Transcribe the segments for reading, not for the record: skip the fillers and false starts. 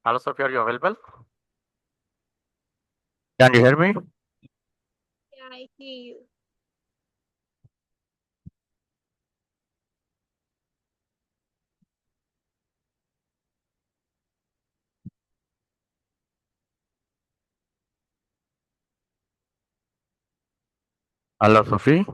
Hello, Sophia, are you available? Can you hear me? Yeah, I hear you. Hello, Sophie.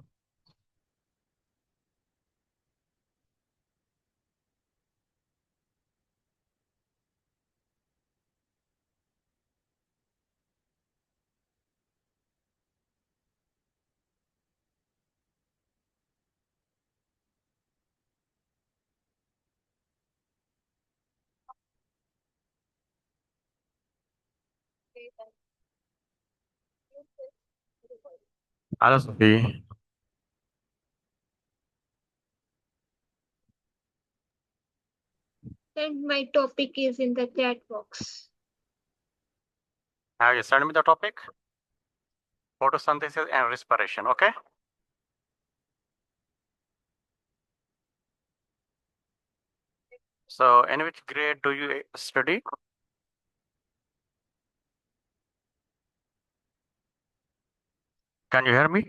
Hello, Sophie. And my topic is in the chat box. Have you sent me the topic? Photosynthesis and respiration, okay? So, in which grade do you study? Can you hear me?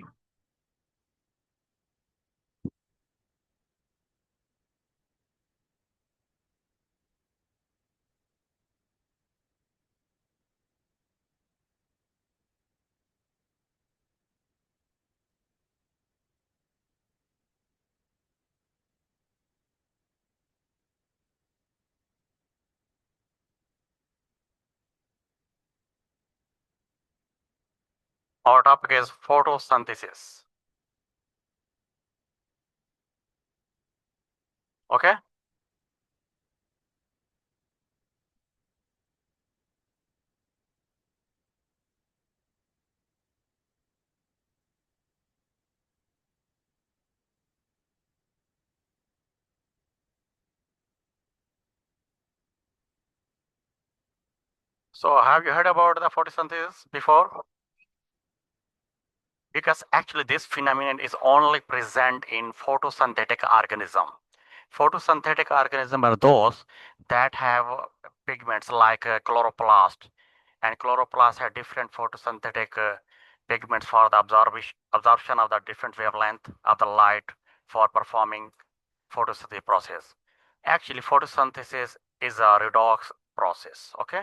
Our topic is photosynthesis, okay? So, have you heard about the photosynthesis before? Because actually this phenomenon is only present in photosynthetic organism. Photosynthetic organism are those that have pigments like chloroplast, and chloroplast have different photosynthetic pigments for the absorption of the different wavelength of the light for performing photosynthesis process. Actually, photosynthesis is a redox process, okay?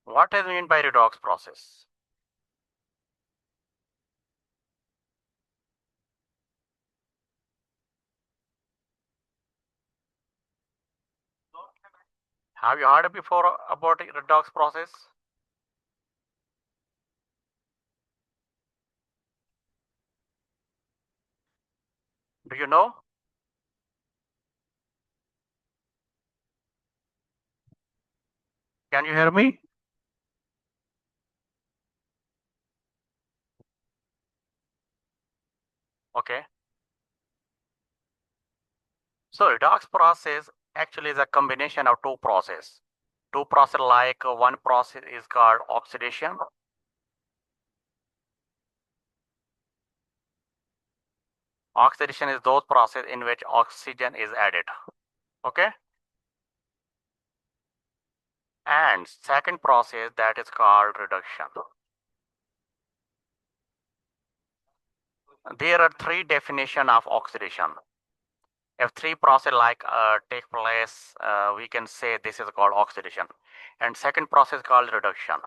What does it mean by redox process? Have you heard before about the redox process? Do you know? Can you hear me? Okay. So redox process actually is a combination of two process. Two process like one process is called oxidation. Oxidation is those process in which oxygen is added. Okay. And second process that is called reduction. There are three definition of oxidation. If three process like take place, we can say this is called oxidation. And second process called reduction.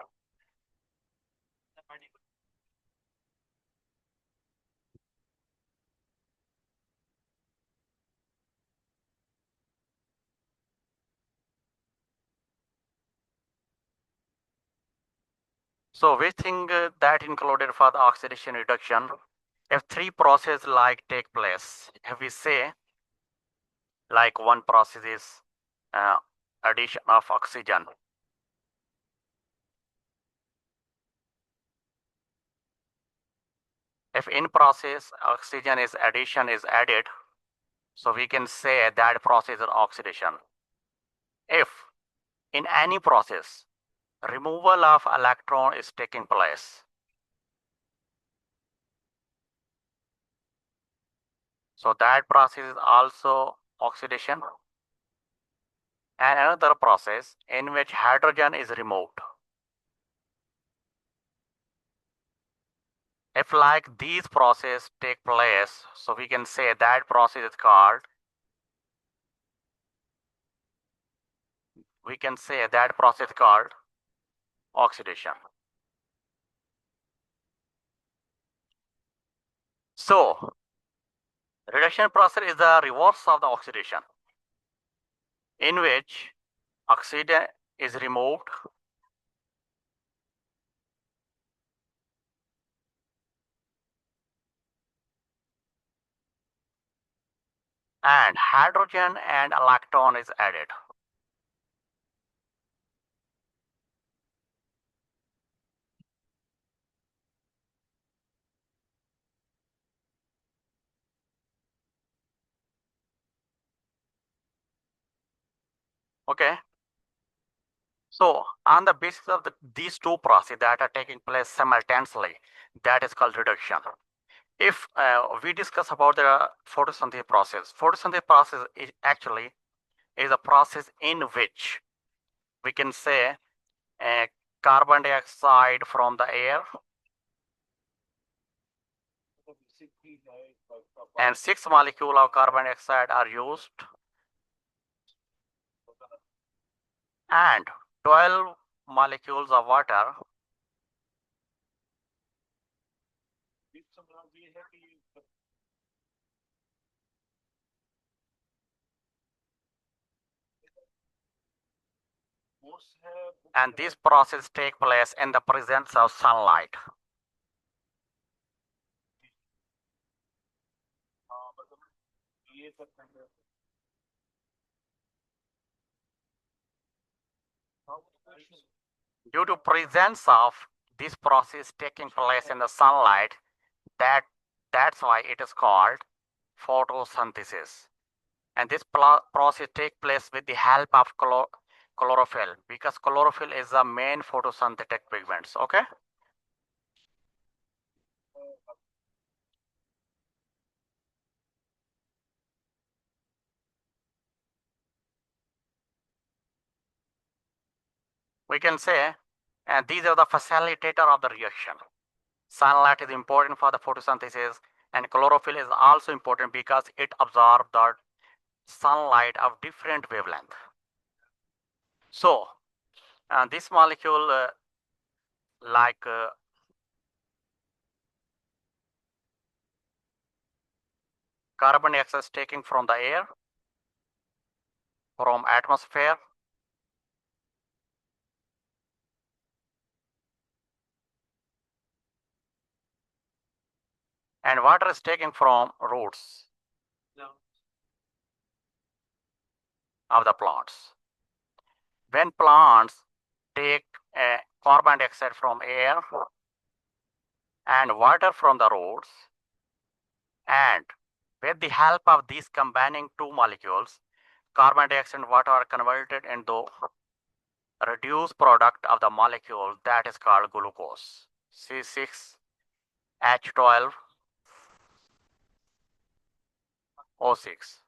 So we think that included for the oxidation reduction. If three process like take place, if we say like one process is uh, addition of oxygen. If in process oxygen is addition is added, so we can say that process is oxidation. If in any process removal of electron is taking place, So that process is also oxidation. And another process in which hydrogen is removed. If like these processes take place, so we can say that process is called, oxidation. So reduction process is the reverse of the oxidation, in which oxygen is removed and hydrogen and electron is added. Okay. So on the basis of these two processes that are taking place simultaneously, that is called reduction. If we discuss about the photosynthesis process is actually is a process in which we can say carbon dioxide from the air and 6 molecules of carbon dioxide are used and 12 molecules of water and this process take place in the presence of sunlight. Due to presence of this process taking place in the sunlight, that's why it is called photosynthesis. And this process take place with the help of chlorophyll, because chlorophyll is the main photosynthetic pigments. Okay. We can say, and these are the facilitator of the reaction. Sunlight is important for the photosynthesis, and chlorophyll is also important because it absorbs the sunlight of different wavelength. So this molecule like carbon dioxide is taken from the air, from atmosphere, and water is taken from roots of the plants. When plants take carbon dioxide from air and water from the roots, and with the help of these combining two molecules, carbon dioxide and water are converted into reduced product of the molecule that is called glucose, C6H12O6.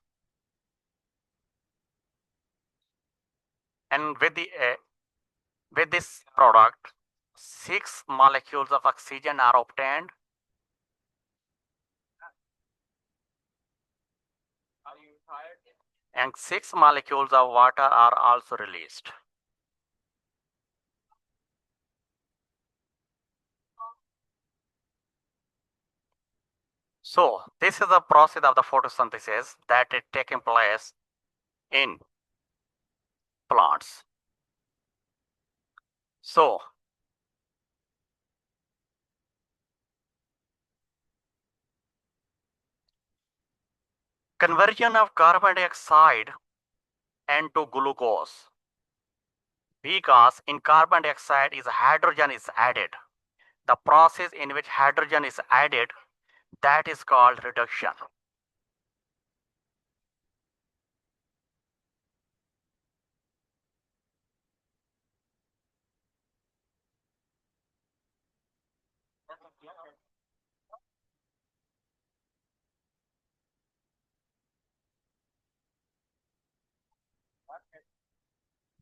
And with this product, 6 molecules of oxygen are obtained and 6 molecules of water are also released. So this is the process of the photosynthesis that is taking place in plants. So conversion of carbon dioxide into glucose, because in carbon dioxide is hydrogen is added. The process in which hydrogen is added, that is called reduction.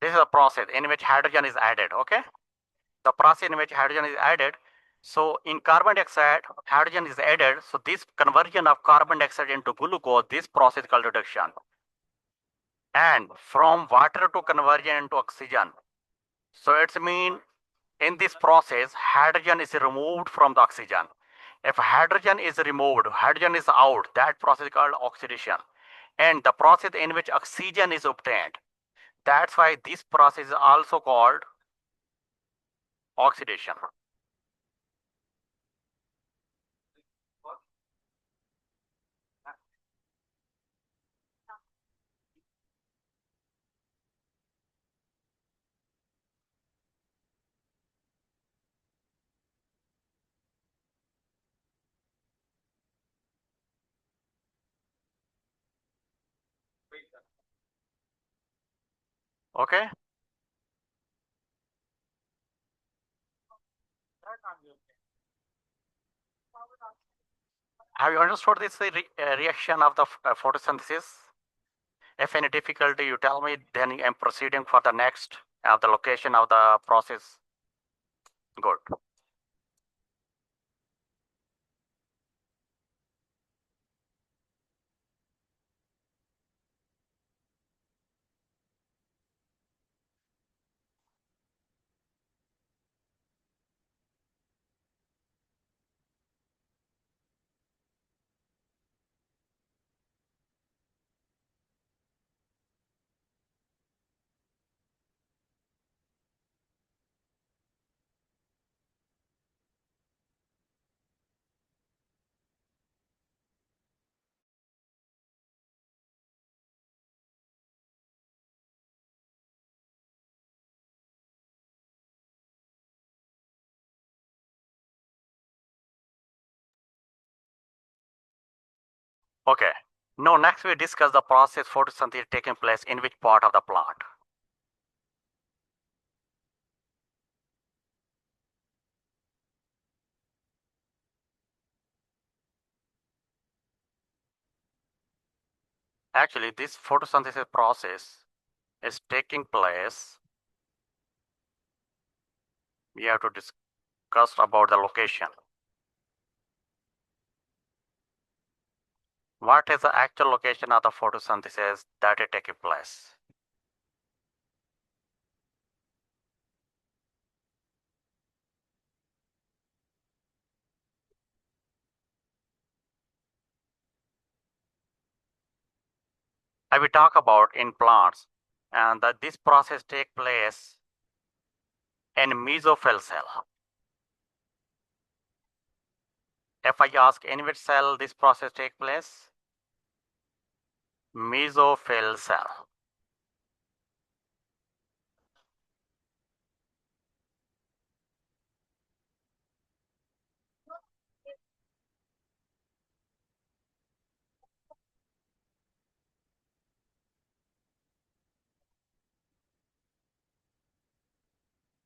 This is a process in which hydrogen is added, okay? The process in which hydrogen is added. So in carbon dioxide, hydrogen is added. So this conversion of carbon dioxide into glucose, this process is called reduction. And from water to conversion into oxygen. So it's mean in this process, hydrogen is removed from the oxygen. If hydrogen is removed, hydrogen is out, that process is called oxidation. And the process in which oxygen is obtained. That's why this process is also called oxidation. Okay? Have you understood this reaction of the photosynthesis? If any difficulty, you tell me, then I'm proceeding for the next the location of the process. Good. Okay. Now next we discuss the process photosynthesis taking place in which part of the plant. Actually, this photosynthesis process is taking place. We have to discuss about the location. What is the actual location of the photosynthesis that is taking place? I will talk about in plants, and that this process take place in mesophyll cell. If I ask in which cell this process take place? Mesophyll cell.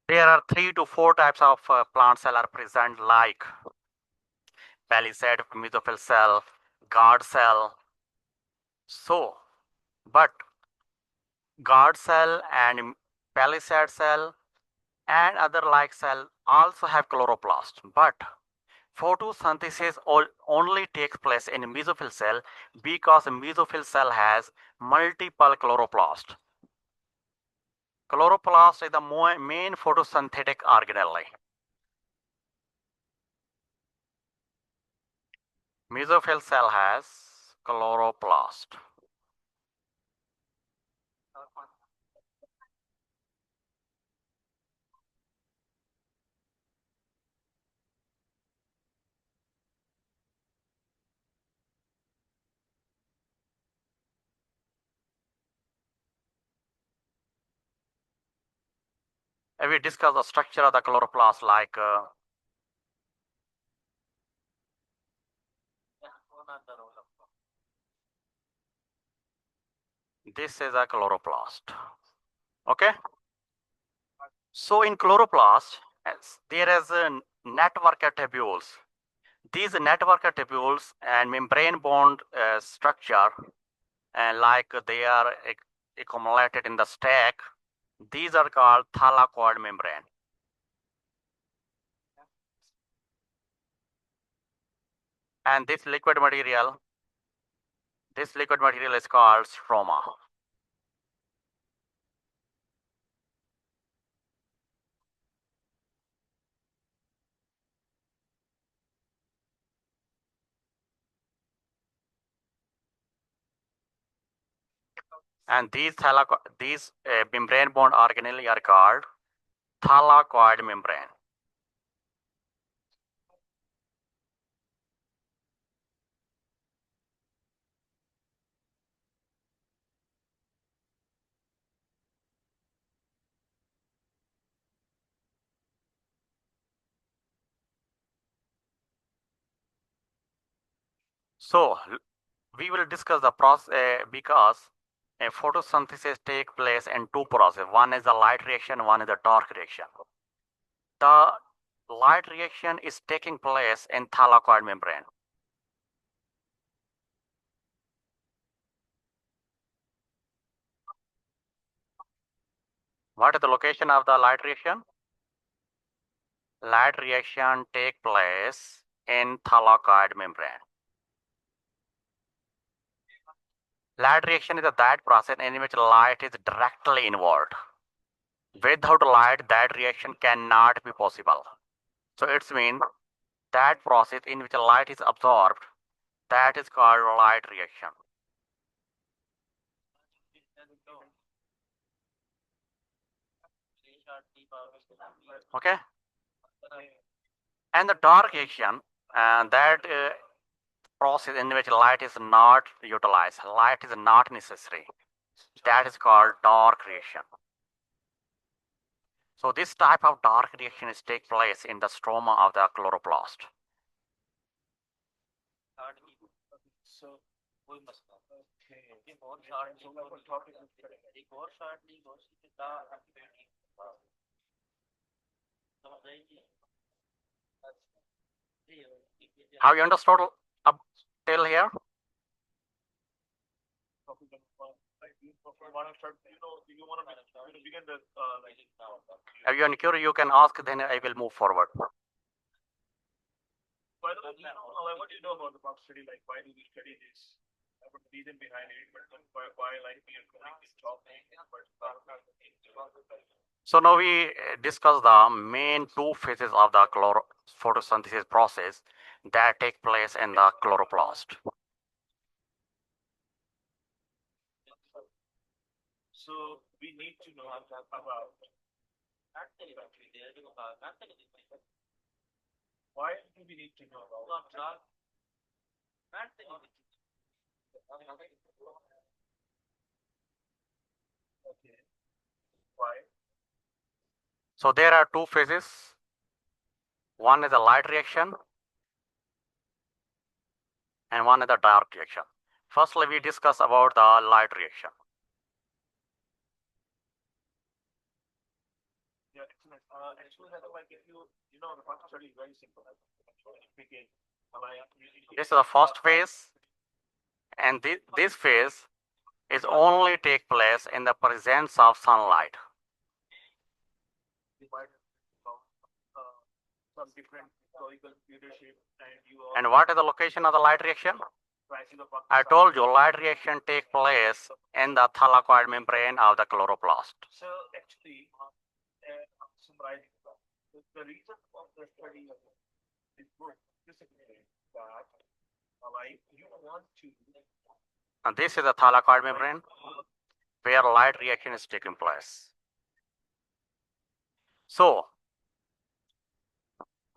There are 3 to 4 types of plant cell are present, like palisade mesophyll cell, guard cell. So, but guard cell and palisade cell and other like cell also have chloroplast, but photosynthesis only takes place in mesophyll cell because mesophyll cell has multiple chloroplast. Chloroplast is the main photosynthetic organelle. Mesophyll cell has chloroplast. And we discuss the structure of the chloroplast, like this is a chloroplast. Okay. So in chloroplast, there is a network of tubules. These network of tubules and membrane bond structure, and like they are accumulated in the stack. These are called thylakoid membrane. And this liquid material is called stroma. And these membrane bond organelles are called thylakoid membrane. So we will discuss the process because a photosynthesis take place in two processes. One is the light reaction, one is the dark reaction. The light reaction is taking place in thylakoid membrane. What is the location of the light reaction? Light reaction take place in thylakoid membrane. Light reaction is that process in which light is directly involved. Without light, that reaction cannot be possible. So it's mean that process in which light is absorbed, that is called light reaction. Okay. And the dark reaction, and that process in which light is not utilized, light is not necessary. That is called dark reaction. So this type of dark reaction is take place in the stroma of the chloroplast. Have you understood up till here? If you are curious, you can ask, then I will move forward. What do you know about the box study? Like, why do we study this? What the reason behind it? Why like we are doing this job? So now we discuss the main two phases of the photosynthesis process that take place in the chloroplast. So we need to know about. Why do we need to know about? Okay. Why? So there are two phases. One is the light reaction and one is the dark reaction. Firstly, we discuss about the light reaction. Yeah, excellent. Actually, like if you know, the first study is very simple. This is the first phase, and this phase is only take place in the presence of sunlight. And what is the location of the light reaction? I told you light reaction take place in the thylakoid membrane of the chloroplast. So actually, summarizing the reason of the study of this book is that like you want to. And this is the thylakoid membrane where light reaction is taking place. So,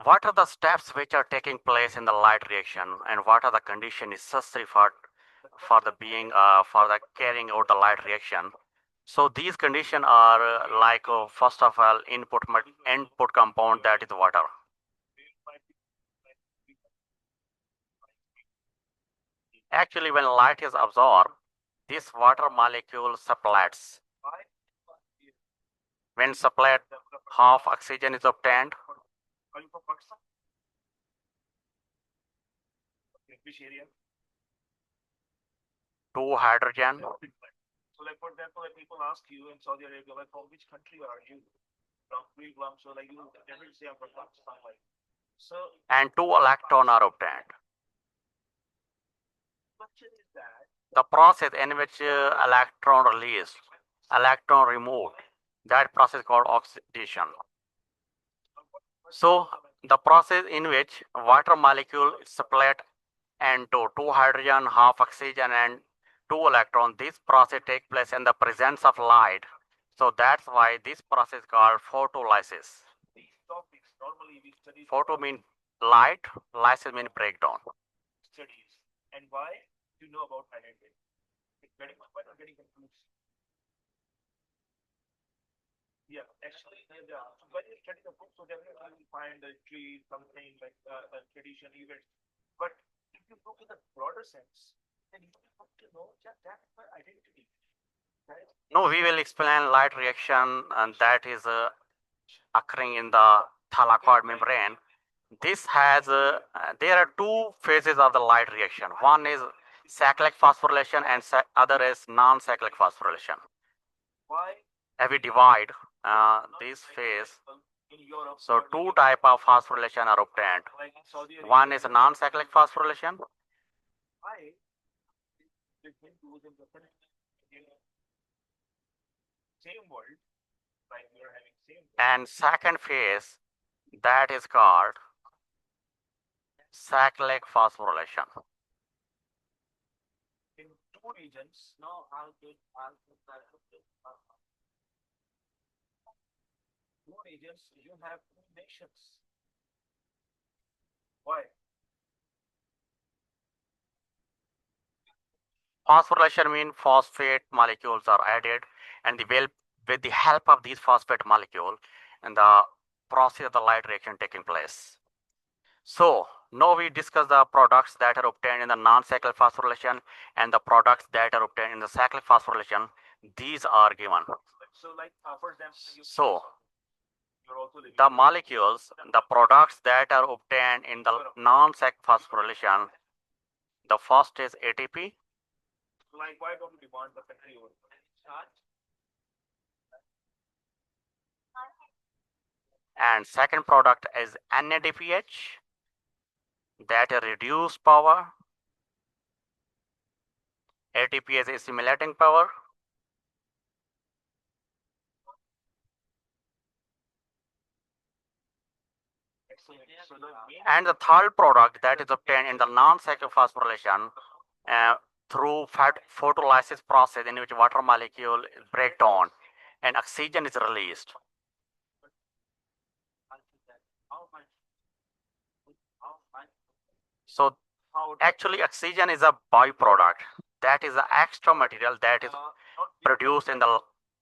what are the steps which are taking place in the light reaction, and what are the conditions necessary for the being for the carrying out the light reaction? So these conditions are like first of all input compound, that is water. Actually, when light is absorbed, this water molecule splits. When split, half oxygen is obtained. Two hydrogen. So like, for example, like people ask you in Saudi Arabia, like, from which country are you? From Cleveland. So like, you never say I'm from Pakistan. Like, so and 2 electrons are obtained. question is that The process in which electron released, electron removed, that process called oxidation. So the process in which water molecule is split into 2 hydrogen, half oxygen, and 2 electron, this process takes place in the presence of light. So that's why this process called photolysis. these topics normally we study Photo means light, lysis means breakdown. studies, and why you know about identity. It's getting why not getting confused. Yeah, actually, yeah. So when you study the book, so definitely you find the tree, something like a tradition, events. But if you look in the broader sense, then you have to know that that's my identity. Right? No, we will explain light reaction, and that is occurring in the thylakoid membrane. This has, there are 2 phases of the light reaction. One is cyclic phosphorylation and other is non-cyclic phosphorylation. Why? If we divide this phase, In Europe, so 2 type of phosphorylation are obtained. like in Saudi Arabia, One is non-cyclic phosphorylation, why the Hindus in the same world, like we are having same world, and second phase, that is called cyclic phosphorylation. in 2 regions. No, I'll take 2 regions. You have 2 nations. Why? Phosphorylation means phosphate molecules are added, and with the help of these phosphate molecule, and the process of the light reaction taking place. So now we discuss the products that are obtained in the non-cyclic phosphorylation and the products that are obtained in the cyclic phosphorylation. These are given. So, like, for example, So you're also living the molecules, the products that are obtained in the non-cyclic phosphorylation, the first is ATP, like, why don't you demand the country over? and second product is NADPH, that is reduced power. ATP is assimilating power. Excellent. So the main And the third product that is obtained in the non-cyclic phosphorylation through photolysis process, in which water molecule break down and oxygen is released. So actually oxygen is a byproduct, that is the extra material that is produced in the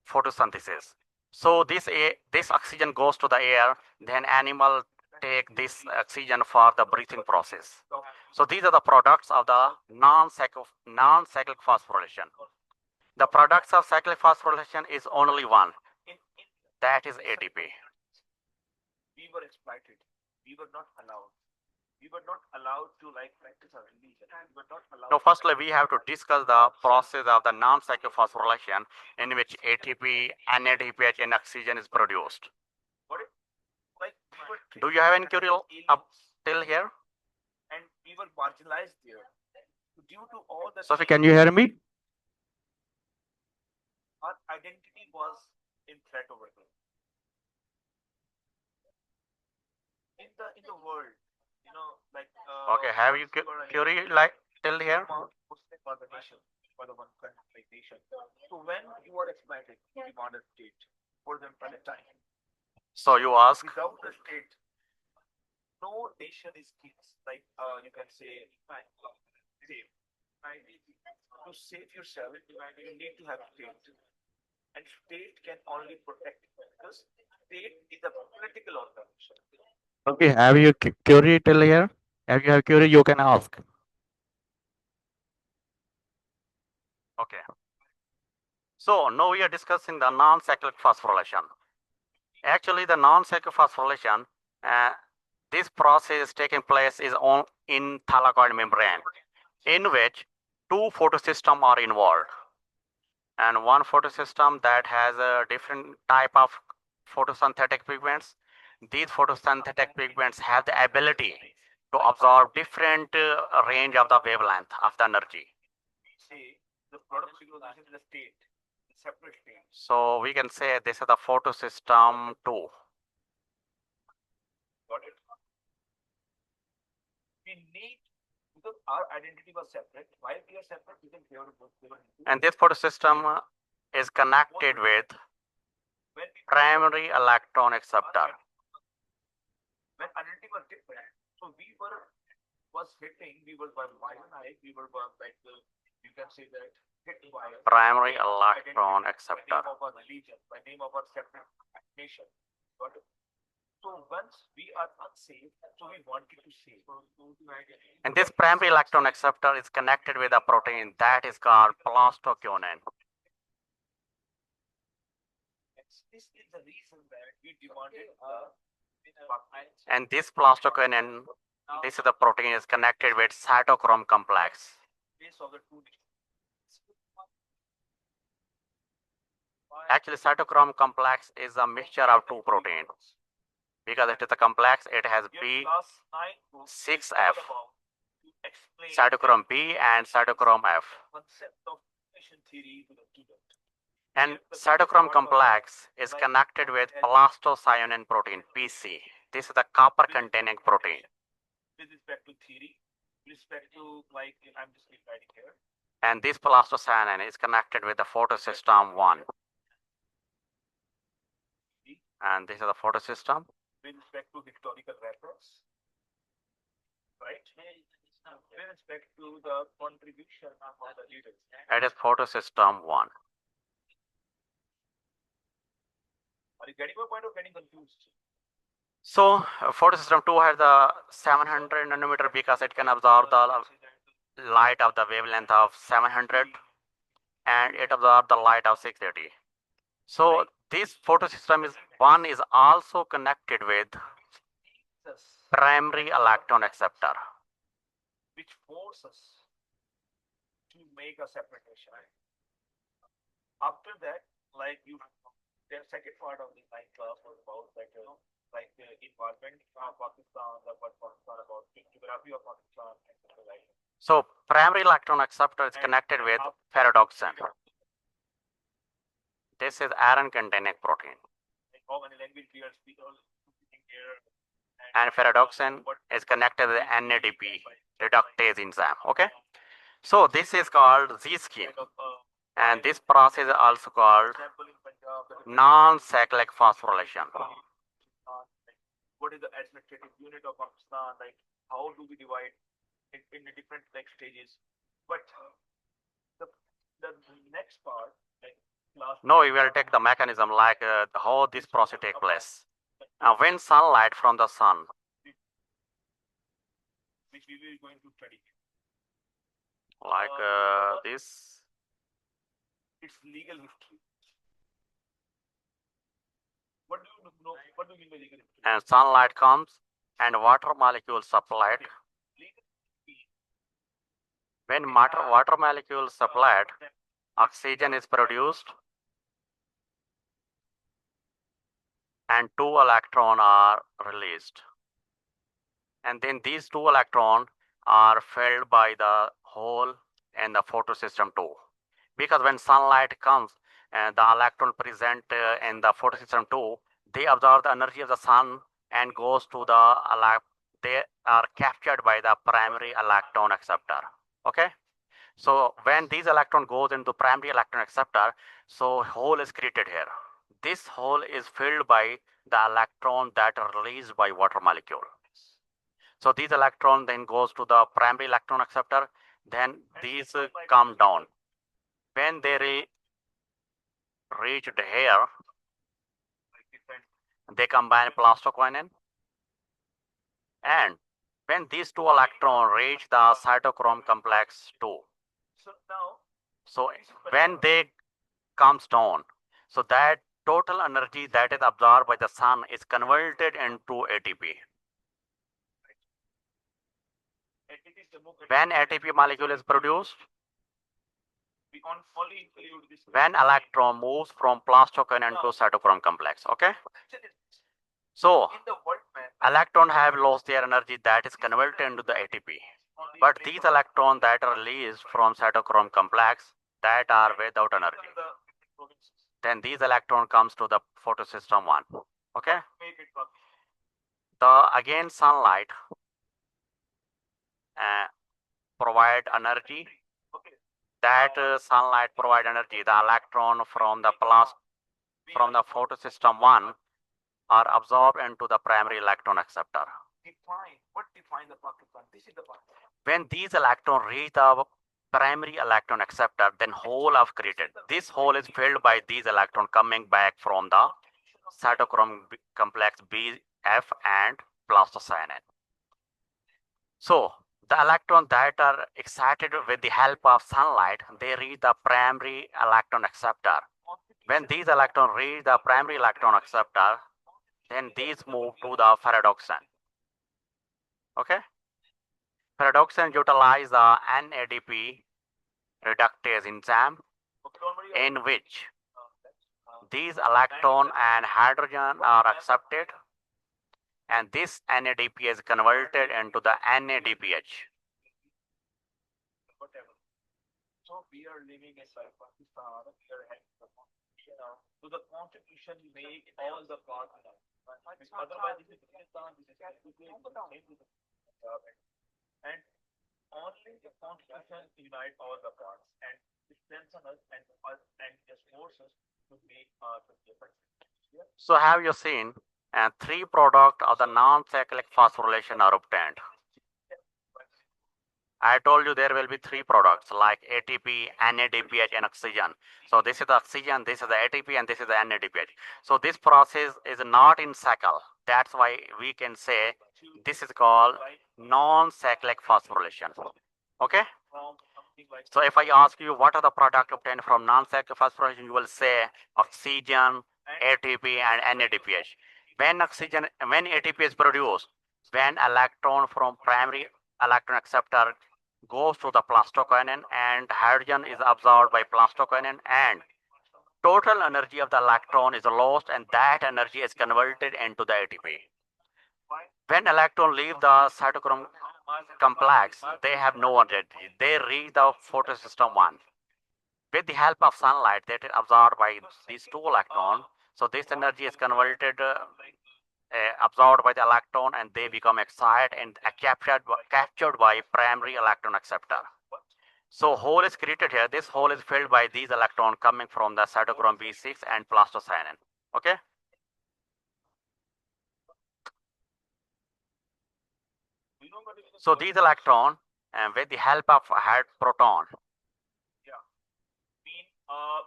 photosynthesis. So this oxygen goes to the air, then animal take this oxygen for the breathing process. So these are the products of the non-cyclic phosphorylation. The products of cyclic phosphorylation is only one, that is ATP. we were exploited. We were not allowed. We were not allowed to like practice our religion. We were not allowed. Now, firstly, we have to discuss the process of the non-cyclic phosphorylation, in which ATP, NADPH, and oxygen is produced. What if, like, Do you have any query up till here? And we were marginalized there. Due to all the Sophie, can you hear me? our identity was in threat over there. In the world, you know, like Okay, have you query like till here? Muslim for the nation, for the one country like nation. So when you are exploited, you demand a state for them Palestine. So you ask, Without a state, no nation is like you can say safe. To save yourself, you need to have state, and state can only protect because state is a political organization. okay, have you query till here? If you have query, you can ask. Okay. So now we are discussing the non-cyclic phosphorylation. Actually, the non-cyclic phosphorylation, this process taking place is in thylakoid membrane, in which 2 photosystems are involved. And one photosystem that has a different type of photosynthetic pigments. These photosynthetic pigments have the ability to absorb different range of the wavelength of the energy. We say the product synchronization is a state, a separate state. So we can say this is the photosystem 2. Got it? We need, because our identity was separate. Why we are separate? Because they were both given. And this photosystem is connected with When we primary electron acceptor. when identity was different, so we was hitting, we were by ionized, we were like you can say that hit by Primary electron acceptor. By name of our religion, by name of our separate nation. Got it? So once we are unsafe, so we wanted to save. And this primary electron acceptor is connected with a protein that is called plastoquinone. This is the reason that we demanded and this plastoquinone, this is the protein is connected with cytochrome complex. Actually, cytochrome complex is a mixture of two proteins. Because it is a complex, it has B6F, cytochrome B and cytochrome F. And cytochrome complex is connected with plastocyanine protein, PC. This is the copper containing protein. With respect to theory, with respect to like, I'm just writing here. And this plastocyanine is connected with the photosystem 1. And this is the photosystem. With respect to historical reference, right? With respect to the contribution of the leaders. It is photosystem 1. Are you getting my point or getting confused? So photosystem 2 has the 700 nanometer because it can absorb the light of the wavelength of 700 and it absorbs the light of 680. So this photosystem is one is also connected with primary electron acceptor, which forces to make a separation. After that, like you, the second part of the night class was about like environment of Pakistan, what Pakistan about geography of Pakistan, like. So primary electron acceptor is connected with ferredoxin. This is iron containing protein. How many language we are speaking here? And ferredoxin is connected with NADP reductase enzyme. Okay. So this is called Z scheme. And this process is also called non-cyclic phosphorylation. What is the administrative unit of Pakistan? Like, how do we divide it in the different like stages? But the next part, like no, we will take the mechanism like how this process takes place. Now, when sunlight from the sun, which we will going to study, like this, it's legal history. What do you know? What do you mean by legal history? And sunlight comes and water molecules supplied. When water molecules supplied, oxygen is produced and 2 electrons are released. And then these 2 electrons are filled by the hole in the photosystem 2. Because when sunlight comes and the electron present in the photosystem 2, they absorb the energy of the sun and goes to the they are captured by the primary electron acceptor. Okay. So when these electron goes into primary electron acceptor, so hole is created here. This hole is filled by the electron that are released by water molecule. So these electron then goes to the primary electron acceptor. Then these come down. When they reached here, they combine plastoquinone. And when these 2 electrons reach the cytochrome complex 2, so when they comes down, so that total energy that is absorbed by the sun is converted into ATP. When ATP molecule is produced, We only include this. When electron moves from plastocanon to cytochrome complex. Okay. So In the world map, electron have lost their energy that is converted into the ATP. But these electrons that are released from cytochrome complex that are without energy, then these electron comes to the photosystem 1. Okay. The again sunlight provide energy. That sunlight provide energy. The electron from the photosystem 1 are absorbed into the primary electron acceptor. Define the Pakistan? This is the Pakistan. When these electrons reach the primary electron acceptor, then hole are created. This hole is filled by these electrons coming back from the cytochrome complex B, F and plastocyanin. So the electrons that are excited with the help of sunlight, they reach the primary electron acceptor. When these electrons reach the primary electron acceptor, then these move to the ferredoxin. Okay. Ferredoxin utilize the NADP reductase enzyme in which these electron and hydrogen are accepted, and this NADP is converted into the NADPH. Whatever. So we are living inside Pakistan. We are having so the constitution make all the parts. Otherwise, this is Pakistan. This is and only the constitution unite all the parts and strengthen us and just force us to make the difference. So have you seen? And 3 products of the non-cyclic phosphorylation are obtained. I told you there will be 3 products like ATP, NADPH and oxygen. So this is the oxygen, this is the ATP and this is the NADPH. So this process is not in cycle. That's why we can say this is called non-cyclic phosphorylation. Okay. So if I ask you what are the products obtained from non-cyclic phosphorylation, you will say oxygen, ATP and NADPH. When ATP is produced, when electron from primary electron acceptor goes to the plastocanon and hydrogen is absorbed by plastocanon and total energy of the electron is lost and that energy is converted into the ATP. When electron leave the cytochrome complex, they have no energy. They reach the photosystem 1. With the help of sunlight that is absorbed by these 2 electrons, so this energy is converted absorbed by the electron and they become excited and captured by primary electron acceptor. So hole is created here. This hole is filled by these electrons coming from the cytochrome B6 and plastocyanin. Okay. So these electrons and with the help of proton,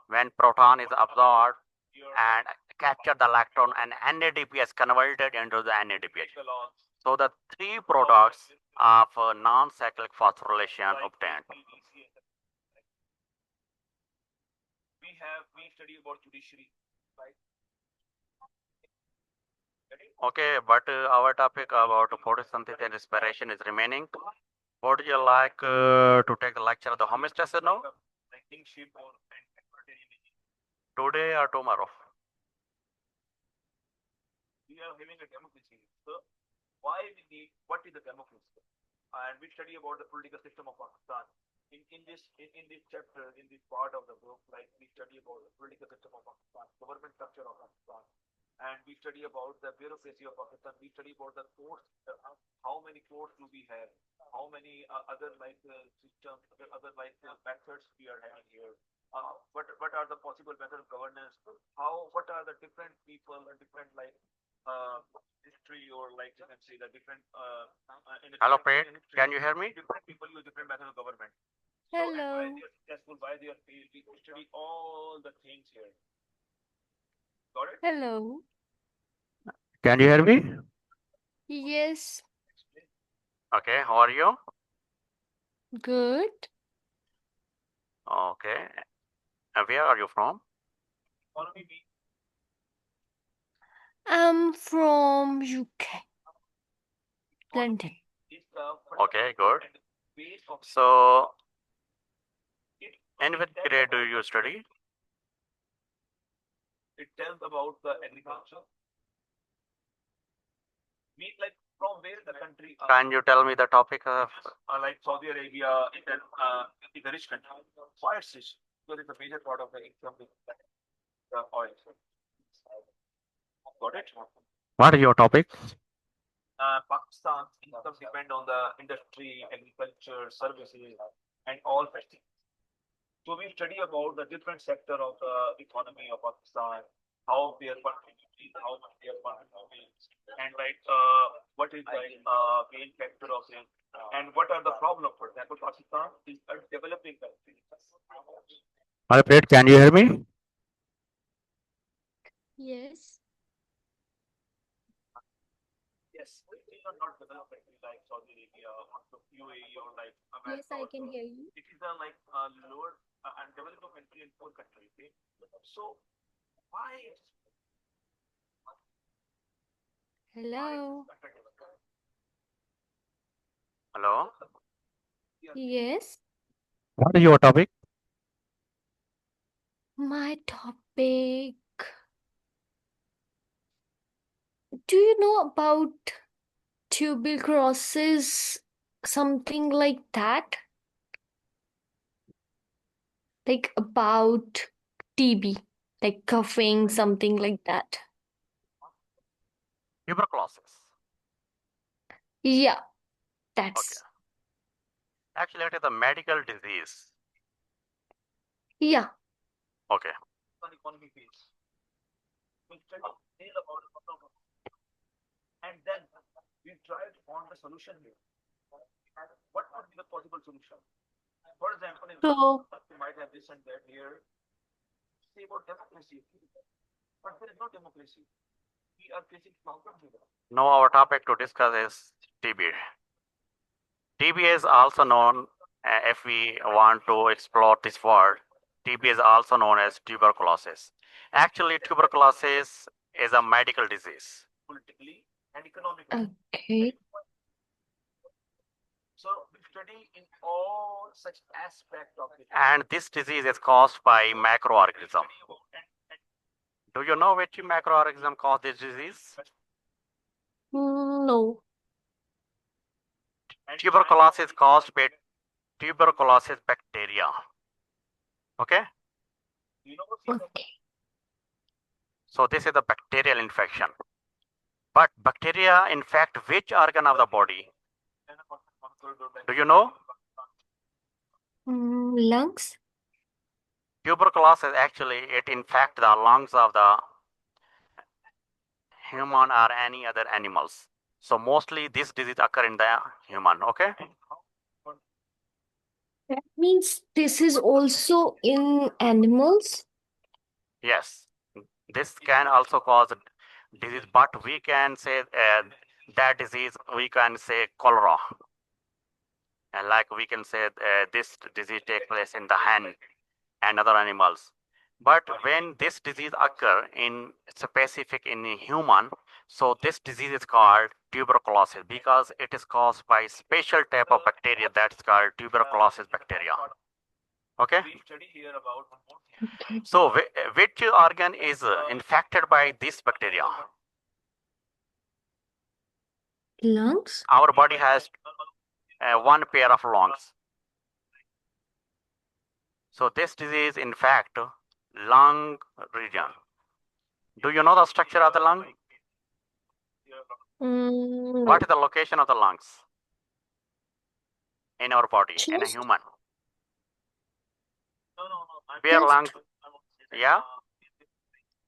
when proton is absorbed and capture the electron and NADP is converted into the NADPH. So the 3 products of non-cyclic phosphorylation obtained. We study about judiciary, right? Okay, but our topic about photosynthesis and respiration is remaining. Would you like to take the lecture of the homeostasis now? Today or tomorrow? We are having a democracy. So why we need, what is the democracy? And we study about the political system of Pakistan. In this chapter, in this part of the book, like we study about the political system of Pakistan, government structure of Pakistan, and we study about the bureaucracy of Pakistan. We study about the courts, how many courts do we have, how many other systems, other methods we are having here. What are the possible methods of governance? What are the different people and different history or like you can say the different. Hello, Pete. Can you hear me? Different people use different methods of government. Hello. So, why they are successful, why they are failed. We study all the things here. Got it? Hello. Can you hear me? Yes. Okay, how are you? Good. Okay. Where are you from? Follow me. I'm from UK. London. Okay, good. So In which grade do you study? It tells about the agriculture. Mean like from where the country Can you tell me the topic of? like Saudi Arabia is a rich country. Why it's rich? Because it's a major part of the income is the oil. Got it? What is your topic? Pakistan's income depend on the industry, agriculture, services, and all such things. So we study about the different sector of the economy of Pakistan, how they are contributing, how much they are contributing, and like what is like main factor of it, and what are the problems. For example, Pakistan is a developing country. Alfred, can you hear me? Yes. Yes, these are not developed countries like Saudi Arabia or UAE or like America. Yes, I can hear you. It is a like lower and developing country in poor country. Okay? So why? Hello. Hello. Yes. What is your topic? My topic. Do you know about tuberculosis? Something like that? Like about TB, like coughing, something like that. Tuberculosis. Yeah, Okay. that's. Actually, it is a medical disease. Yeah. Okay. Economy phase. We study detail about the problem, and then we try to find the solution here. What could be the possible solution? For example, in So, you might have this and that here. Say about democracy, but there is no democracy. We are facing problems here. Now our topic to discuss is TB. TB is also known, if we want to explore this word, TB is also known as tuberculosis. Actually, tuberculosis is a medical disease. Politically and economically. okay. So we study in all such aspects of it. And this disease is caused by microorganism. Do you know which microorganism cause this disease? No. Tuberculosis is caused by tuberculosis bacteria. Okay? Okay. So this is a bacterial infection. But bacteria infect which organ of the body? Do you know? Lungs? Tuberculosis actually it infects the lungs of the human or any other animals. So mostly this disease occur in the human. Okay? That means this is also in animals? Yes. This can also cause disease, but we can say that disease we can say cholera. And like we can say this disease take place in the hen and other animals. But when this disease occur in specific in a human, so this disease is called tuberculosis because it is caused by special type of bacteria that's called tuberculosis bacteria. Okay. We study here about Okay. So which organ is infected by this bacteria? Lungs? Our body has one pair of lungs. So this disease in fact lung region. Do you know the structure of the lung? No. What is the location of the lungs in our body, in a Chest? human? No. Where Chest? lungs? Yeah.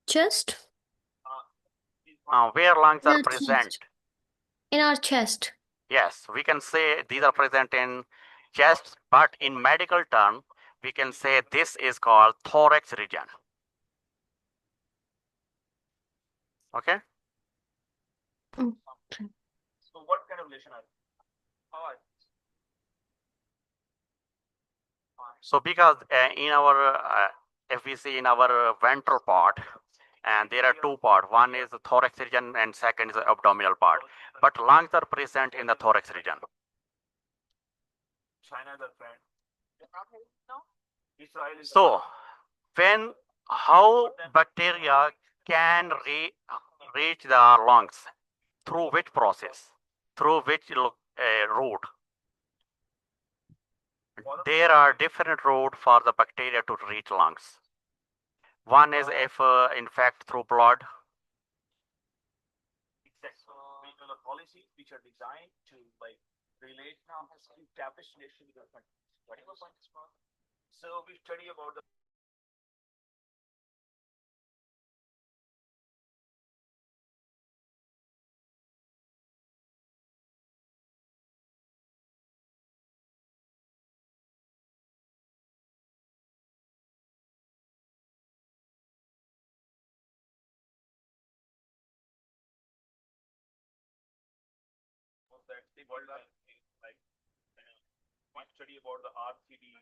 Chest? Where lungs In are our present? chest. In our chest. Yes, we can say these are present in chest, but in medical term, we can say this is called thorax region. Okay. Okay. So what kind of relation are you? How are you? So because in our, if we see in our ventral part, and there are two parts. One is the thorax region and second is the abdominal part. But lungs are present in the thorax region. China is a friend. Israel is So, when how bacteria can reach the lungs, through which process, through which route? There are different routes for the bacteria to reach lungs. One is if infect through blood. exactly. We know the policies which are designed to like relate establish relation with the country. Whatever point is wrong. So we study about the that the world like we study about the RCD